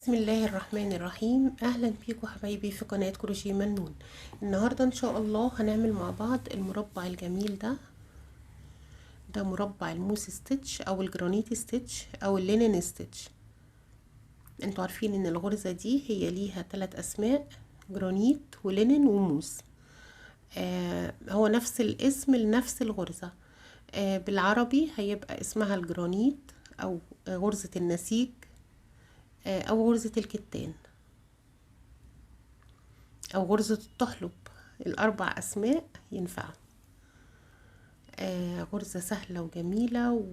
بسم الله الرحمن الرحيم. اهلا بيكم حبايبي في قناة كروشيه منون. النهاردة ان شاء الله هنعمل مع بعض المربع الجميل ده مربع الموس ستيتش او الجرانيت ستيتش او اللينن ستيتش. انتوا عارفين ان الغرزة دي هي ليها 3 اسماء: جرانيت ولينن وموس. هو نفس الاسم لنفس الغرزة. بالعربي هيبقى اسمها الجرانيت او غرزة النسيج او غرزة الكتان او غرزة الطحلب. الاربع اسماء ينفعوا. غرزة سهلة وجميلة.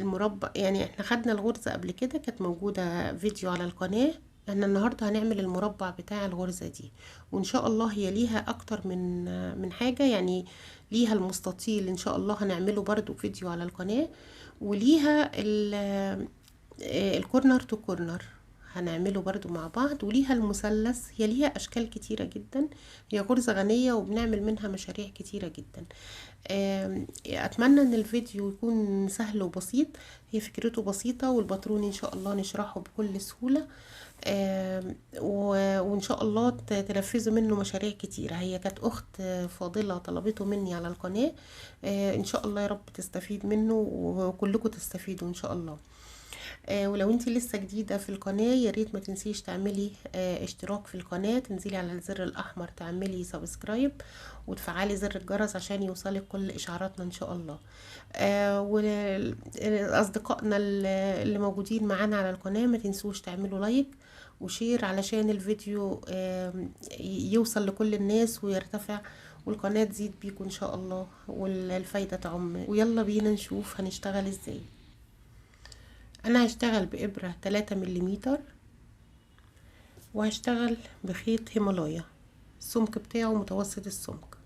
والمربع يعني احنا خدنا الغرزة قبل كده، كانت موجودة فيديو على القناة. احنا النهاردة هنعمل المربع بتاع الغرزة دي، وان شاء الله هي ليها اكتر من حاجة. يعني ليها المستطيل ان شاء الله هنعمله برضو فيديو على القناة، وليها الكورنر تو كورنر هنعمله برضو مع بعض، وليها المثلث. هي ليها اشكال كتيرة جدا، هي غرزة غنية وبنعمل منها مشاريع كتيرة جدا. اتمنى ان الفيديو يكون سهل وبسيط. هي فكرته بسيطة، والباترون ان شاء الله نشرحه بكل سهولة. وان شاء الله تنفذوا منه مشاريع كتيرة. هي كانت اخت فاضلة طلبته مني على القناة. ان شاء الله يا رب تستفيد منه وكلكم تستفيدوا ان شاء الله. ولو انتي لسه جديدة في القناة، يا ريت ما تنسيش تعملي اشتراك في القناة، تنزلي على الزر الاحمر تعملي سبسكرايب وتفعلي زر الجرس عشان يوصلك كل اشعاراتنا ان شاء الله. واصدقائنا اللي موجودين معانا على القناة ما تنسوش تعملوا لايك وشير علشان الفيديو يوصل لكل الناس ويرتفع، والقناة تزيد بيكم ان شاء الله والفايدة تعم. ويلا بينا نشوف هنشتغل ازاي. انا هشتغل بإبرة 3 مليمتر، وهشتغل بخيط هيمالايا السمك بتاعه متوسط السمك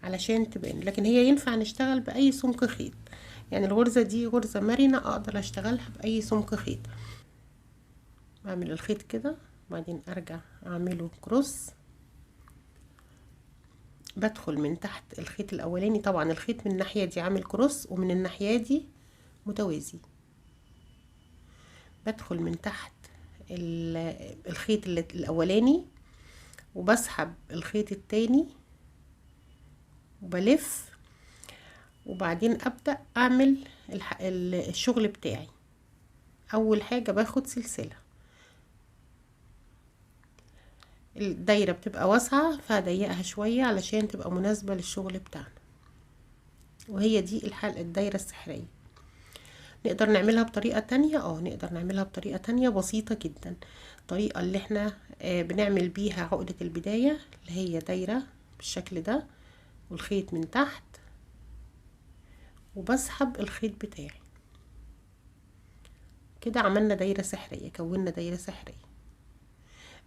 علشان تبان، لكن هي ينفع نشتغل بأي سمك خيط. يعني الغرزة دي غرزة مرنة، اقدر اشتغلها بأي سمك خيط. بعمل الخيط كده وبعدين ارجع اعمله كروس. بدخل من تحت الخيط الاولاني، طبعا الخيط من الناحية دي عامل كروس ومن الناحية دي متوازي. بدخل من تحت الخيط الاولاني وبسحب الخيط التاني وبلف، وبعدين ابدأ اعمل الشغل بتاعي. اول حاجة باخد سلسلة، الدايرة بتبقى واسعة فهضيقها شوية علشان تبقى مناسبة للشغل بتاعنا، وهي دي الدايرة السحرية. نقدر نعملها بطريقة تانية، نقدر نعملها بطريقة تانية بسيطة جدا. الطريقة اللي احنا بنعمل بيها عقدة البداية، اللي هي دايرة بالشكل ده والخيط من تحت وبسحب الخيط بتاعي كده. عملنا دايرة سحرية، كونا دايرة سحرية.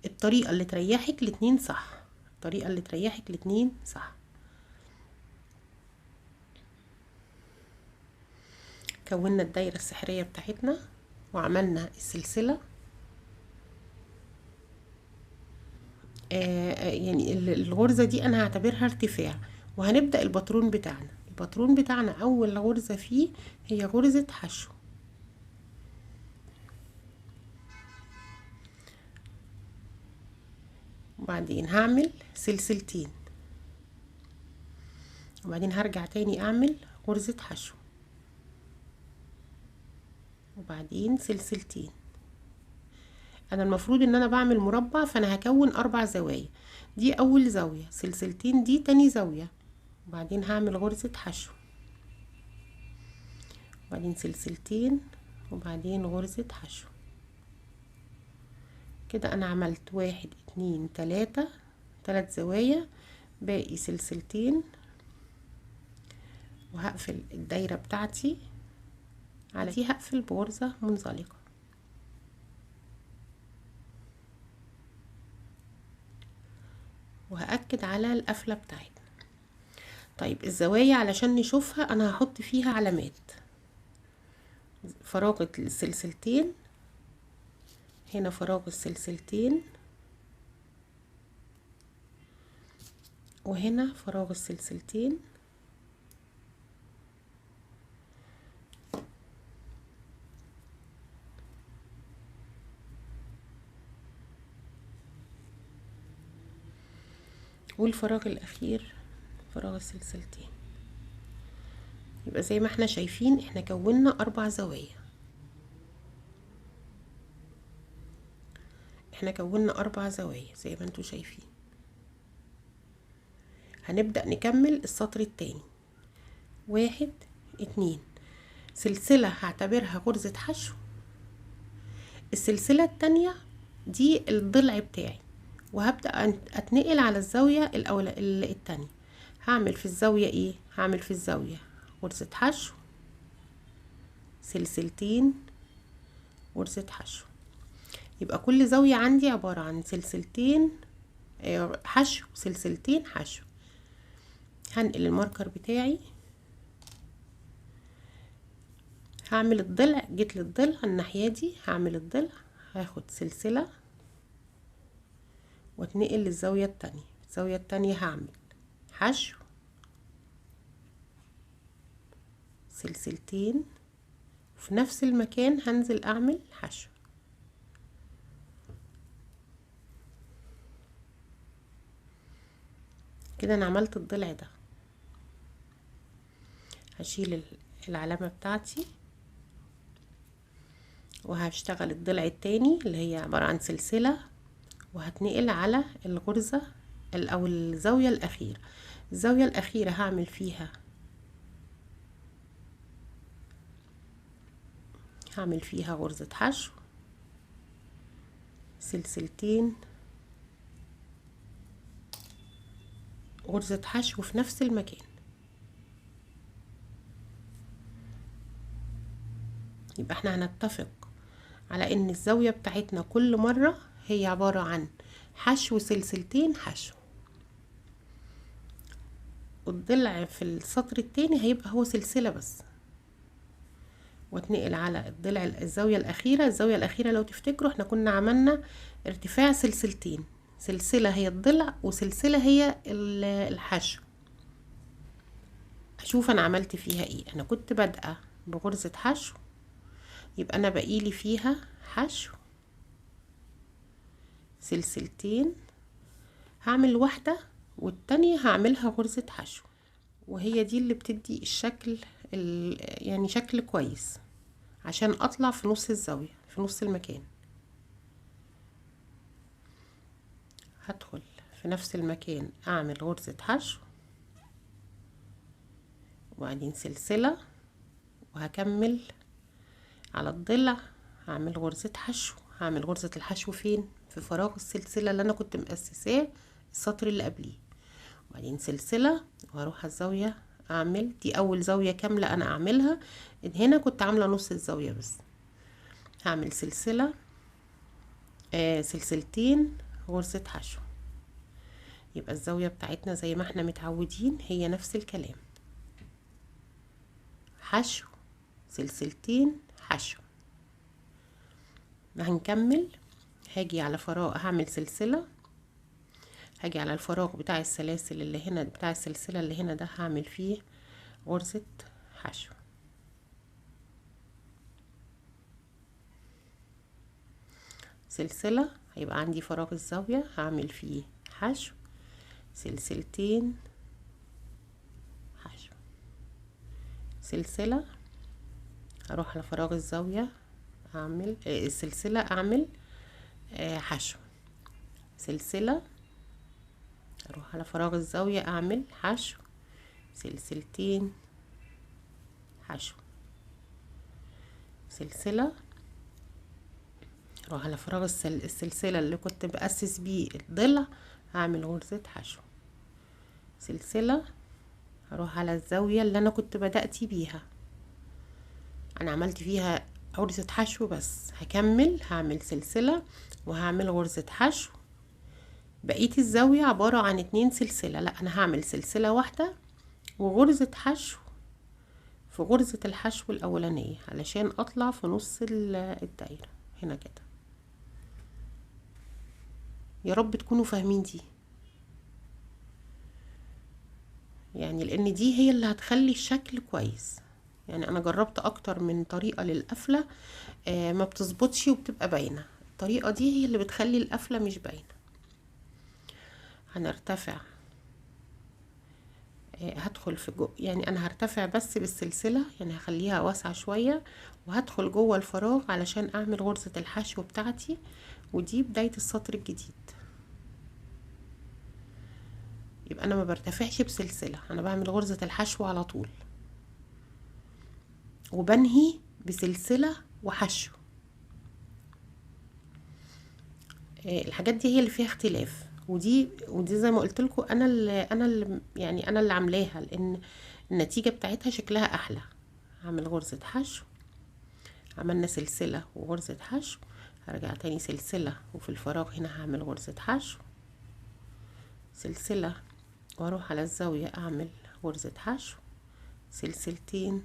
الطريقة اللي تريحك الاتنين صح، الطريقة اللي تريحك الاتنين صح. كونا الدايرة السحرية بتاعتنا وعملنا السلسلة. يعني الغرزة دي انا هعتبرها ارتفاع، وهنبدأ الباترون بتاعنا. الباترون بتاعنا اول غرزة فيه هي غرزة حشو، وبعدين هعمل سلسلتين، وبعدين هرجع تاني اعمل غرزة حشو، وبعدين سلسلتين. انا المفروض ان انا بعمل مربع، فانا هكون 4 زوايا. دي اول زاوية، سلسلتين دي تاني زاوية، وبعدين هعمل غرزة حشو، وبعدين سلسلتين، وبعدين غرزة حشو. كده انا عملت 1 2 3 3 زوايا، باقي سلسلتين، وهقفل الدايرة بتاعتي على دي. هقفل بغرزة منزلقة، وهأكد على القفلة بتاعتنا. طيب الزوايا علشان نشوفها انا هحط فيها علامات: فراغ السلسلتين، هنا فراغ السلسلتين، وهنا فراغ السلسلتين، والفراغ الاخير فراغ السلسلتين. يبقى زي ما احنا شايفين احنا كونا 4 زوايا، احنا كونا 4 زوايا زي ما انتوا شايفين. هنبدأ نكمل السطر التاني. 1 2 سلسلة هعتبرها غرزة حشو. السلسلة التانية دي الضلع بتاعي، وهبدأ اتنقل على الزاوية التانية. هعمل في الزاوية ايه؟ هعمل في الزاوية غرزة حشو، سلسلتين، غرزة حشو. يبقى كل زاوية عندي عبارة عن سلسلتين حشو، سلسلتين حشو. هنقل الماركر بتاعي، هعمل الضلع، جيت للضلع الناحية دي، هعمل الضلع، هاخد سلسلة واتنقل للزاوية التانية. الزاوية التانية هعمل حشو، سلسلتين، في نفس المكان هنزل اعمل حشو. كده انا عملت الضلع ده. هشيل العلامة بتاعتي وهشتغل الضلع التاني اللي هي عبارة عن سلسلة، وهتنقل على الغرزة او الزاوية الاخيرة. الزاوية الاخيرة هعمل فيها غرزة حشو، سلسلتين، غرزة حشو في نفس المكان. يبقى احنا هنتفق على ان الزاوية بتاعتنا كل مرة هي عبارة عن حشو، سلسلتين، حشو. والضلع في السطر التاني هيبقى هو سلسلة بس، واتنقل على الضلع الزاوية الأخيرة. الزاوية الأخيرة لو تفتكروا احنا كنا عملنا ارتفاع سلسلتين، سلسلة هي الضلع وسلسلة هي الحشو. اشوف انا عملت فيها ايه. انا كنت بادئة بغرزة حشو، يبقى انا بقيلي فيها حشو، سلسلتين، هعمل واحدة والتانية هعملها غرزة حشو، وهي دي اللي بتدي الشكل يعني شكل كويس عشان اطلع في نص الزاوية، في نص المكان. هدخل في نفس المكان اعمل غرزة حشو، وبعدين سلسلة، وهكمل على الضلع هعمل غرزة حشو. هعمل غرزة الحشو فين؟ في فراغ السلسلة اللي انا كنت مؤسساه السطر اللي قبليه. وبعدين سلسلة، وهروح على الزاوية اعمل دي اول زاوية كاملة انا اعملها. هنا كنت عاملة نص الزاوية بس. هعمل سلسلة، سلسلتين، غرزة حشو. يبقى الزاوية بتاعتنا زي ما احنا متعودين هي نفس الكلام، حشو، سلسلتين، حشو. هنكمل. هاجي على فراغ، هعمل سلسلة، هاجي على الفراغ بتاع السلاسل اللي هنا، بتاع السلسلة اللي هنا ده، هعمل فيه غرزة حشو. سلسلة، هيبقى عندي فراغ الزاوية هعمل فيه حشو، سلسلتين، حشو، سلسلة، هروح على فراغ الزاوية اعمل السلسلة، اعمل حشو، سلسلة، اروح على فراغ الزاوية اعمل حشو، سلسلتين، حشو، سلسلة، اروح على فراغ السلسلة اللي كنت بأسس بيه الضلع هعمل غرزة حشو، سلسلة، هروح على الزاوية اللي انا كنت بدأت بيها، انا عملت فيها غرزة حشو بس، هكمل هعمل سلسلة وهعمل غرزة حشو. بقية الزاوية عبارة عن 2 سلسلة، لا انا هعمل سلسلة واحدة وغرزة حشو في غرزة الحشو الاولانية علشان اطلع في نص الدايرة هنا كده. يا رب تكونوا فاهمين دي، يعني لان دي هي اللي هتخلي الشكل كويس. يعني انا جربت اكتر من طريقة للقفلة ما بتظبطش وبتبقى باينة. الطريقة دي هي اللي بتخلي القفلة مش باينة. هنرتفع هدخل في يعني انا هرتفع بس بالسلسلة، يعني هخليها واسعة شوية، وهدخل جوه الفراغ علشان اعمل غرزة الحشو بتاعتي، ودي بداية السطر الجديد. يبقى انا ما برتفعش بسلسلة، انا بعمل غرزة الحشو على طول، وبنهي بسلسلة وحشو. الحاجات دي هي اللي فيها اختلاف، ودي زي ما قلت لكم انا اللي عاملاها، لان النتيجة بتاعتها شكلها احلى. هعمل غرزة حشو، عملنا سلسلة وغرزة حشو، هرجع تاني سلسلة، وفي الفراغ هنا هعمل غرزة حشو، سلسلة، واروح على الزاوية اعمل غرزة حشو، سلسلتين،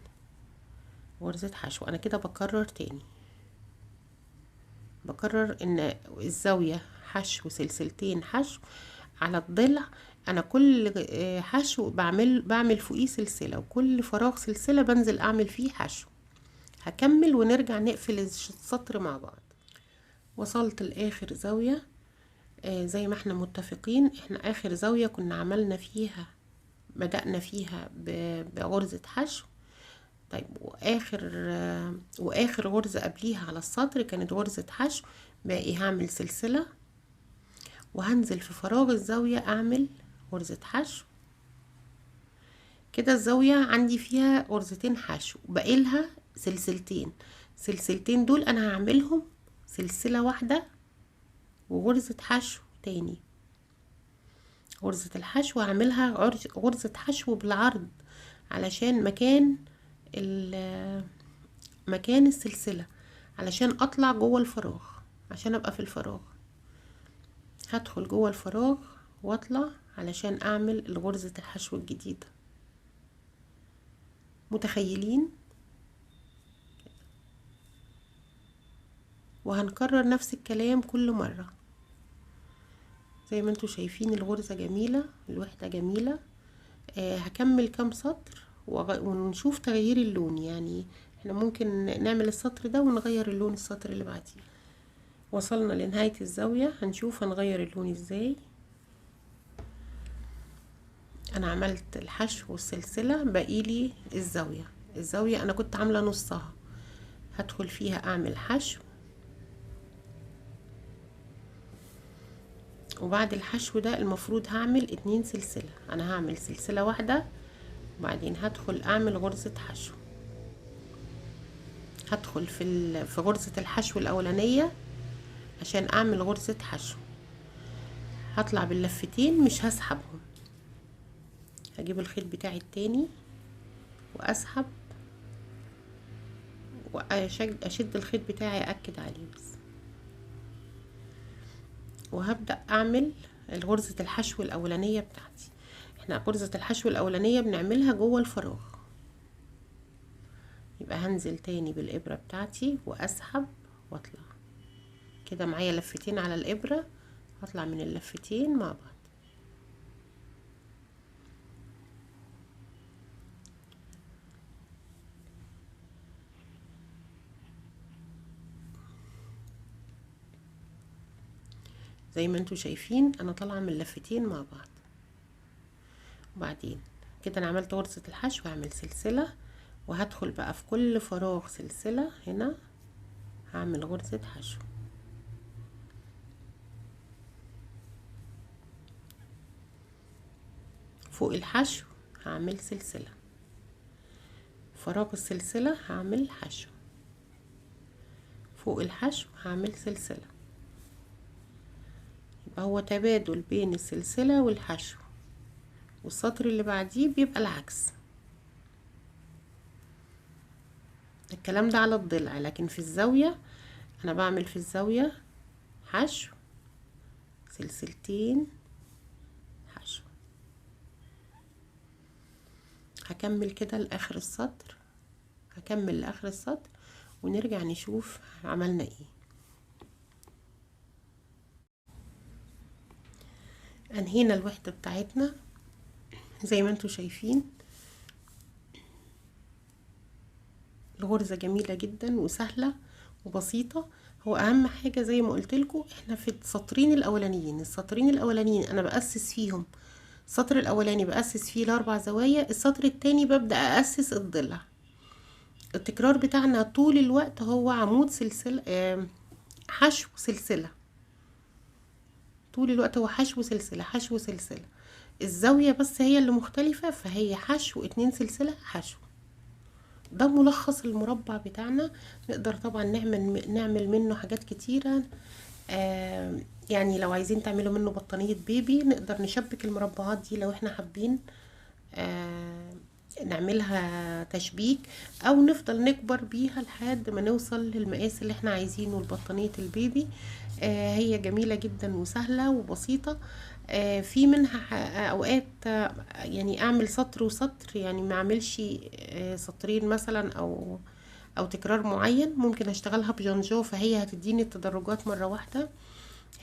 غرزة حشو. انا كده بكرر تاني، بكرر ان الزاوية حشو، سلسلتين حشو على الضلع. انا كل حشو بعمل فوقيه سلسلة، وكل فراغ سلسلة بنزل اعمل فيه حشو. هكمل ونرجع نقفل السطر مع بعض. وصلت لاخر زاوية زي ما احنا متفقين. احنا اخر زاوية كنا عملنا فيها، بدأنا فيها بغرزة حشو. طيب واخر غرزة قبليها على السطر كانت غرزة حشو. باقي هعمل سلسلة، وهنزل في فراغ الزاوية اعمل غرزة حشو. كده الزاوية عندي فيها غرزتين حشو، باقي لها سلسلتين. سلسلتين دول انا هعملهم سلسلة واحدة وغرزة حشو تاني. غرزة الحشو هعملها غرزة حشو بالعرض، علشان مكان السلسلة، علشان اطلع جوه الفراغ، عشان ابقى في الفراغ. هدخل جوه الفراغ واطلع علشان اعمل الغرزة الحشو الجديدة. متخيلين؟ وهنكرر نفس الكلام كل مرة. زي ما انتوا شايفين الغرزة جميلة، الوحدة جميلة. هكمل كام سطر ونشوف تغيير اللون. يعني احنا ممكن نعمل السطر ده ونغير اللون السطر اللي بعديه. وصلنا لنهاية الزاوية، هنشوف هنغير اللون ازاي. انا عملت الحشو والسلسلة، باقيلي الزاوية انا كنت عاملة نصها، هدخل فيها اعمل حشو، وبعد الحشو ده المفروض هعمل 2 سلسلة. انا هعمل سلسلة واحدة، وبعدين هدخل اعمل غرزة حشو. هدخل في غرزة الحشو الاولانية عشان اعمل غرزة حشو. هطلع باللفتين مش هسحبهم، هجيب الخيط بتاعي التاني واسحب واشد الخيط بتاعي، اكد عليه بس، وهبدأ اعمل غرزة الحشو الاولانية بتاعتي. احنا غرزة الحشو الاولانية بنعملها جوه الفراغ. يبقى هنزل تاني بالابرة بتاعتي واسحب واطلع كده، معايا لفتين على الابرة، هطلع من اللفتين مع بعض. زي ما انتوا شايفين انا طالعه من لفتين مع بعض. وبعدين كده انا عملت غرزة الحشو، هعمل سلسلة، وهدخل بقى في كل فراغ سلسلة. هنا هعمل غرزة حشو، فوق الحشو هعمل سلسلة، فراغ السلسلة هعمل حشو، فوق الحشو هعمل سلسلة. يبقى هو تبادل بين السلسلة والحشو، والسطر اللي بعديه بيبقى العكس. الكلام ده على الضلع، لكن في الزاوية انا بعمل في الزاوية حشو، سلسلتين، حشو. هكمل كده لاخر السطر، هكمل لاخر السطر ونرجع نشوف عملنا ايه. انهينا الوحدة بتاعتنا زي ما انتوا شايفين. الغرزة جميلة جدا وسهلة وبسيطة. هو اهم حاجة زي ما قلت لكم، احنا في السطرين الاولانيين انا بأسس فيهم السطر الاولاني بأسس فيه الاربع زوايا، السطر التاني ببدأ أأسس الضلع. التكرار بتاعنا طول الوقت هو عمود سلسلة، حشو سلسلة، طول الوقت هو حشو سلسلة حشو سلسلة. الزاوية بس هي اللي مختلفة، فهي حشو 2 سلسلة حشو. ده ملخص المربع بتاعنا. نقدر طبعا نعمل منه حاجات كتيرة. يعني لو عايزين تعملوا منه بطانية بيبي نقدر نشبك المربعات دي لو احنا حابين نعملها تشبيك، او نفضل نكبر بيها لحد ما نوصل للمقاس اللي احنا عايزينه لبطانية البيبي. هي جميلة جدا وسهلة وبسيطة. في منها اوقات يعني اعمل سطر وسطر، يعني ما اعملش سطرين مثلا او تكرار معين. ممكن اشتغلها بجنجو، فهي هتديني التدرجات مرة واحدة.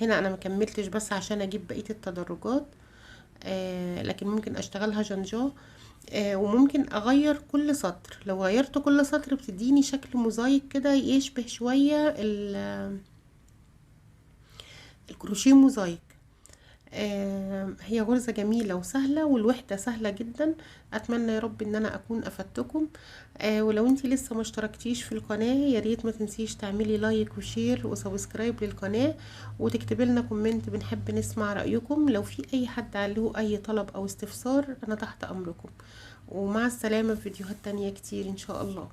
هنا انا مكملتش بس عشان اجيب بقية التدرجات، لكن ممكن اشتغلها جنجو. وممكن اغير كل سطر، لو غيرت كل سطر بتديني شكل موزايك كده يشبه شوية الكروشيه موزايك. هي غرزة جميلة وسهلة، والوحدة سهلة جدا. اتمنى يا رب ان انا اكون افدتكم. ولو انتي لسه ما اشتركتيش في القناة يا ريت ما تنسيش تعملي لايك وشير وسبسكرايب للقناة، وتكتبي لنا كومنت، بنحب نسمع رأيكم. لو في اي حد له اي طلب او استفسار انا تحت امركم. ومع السلامة في فيديوهات تانية كتير ان شاء الله.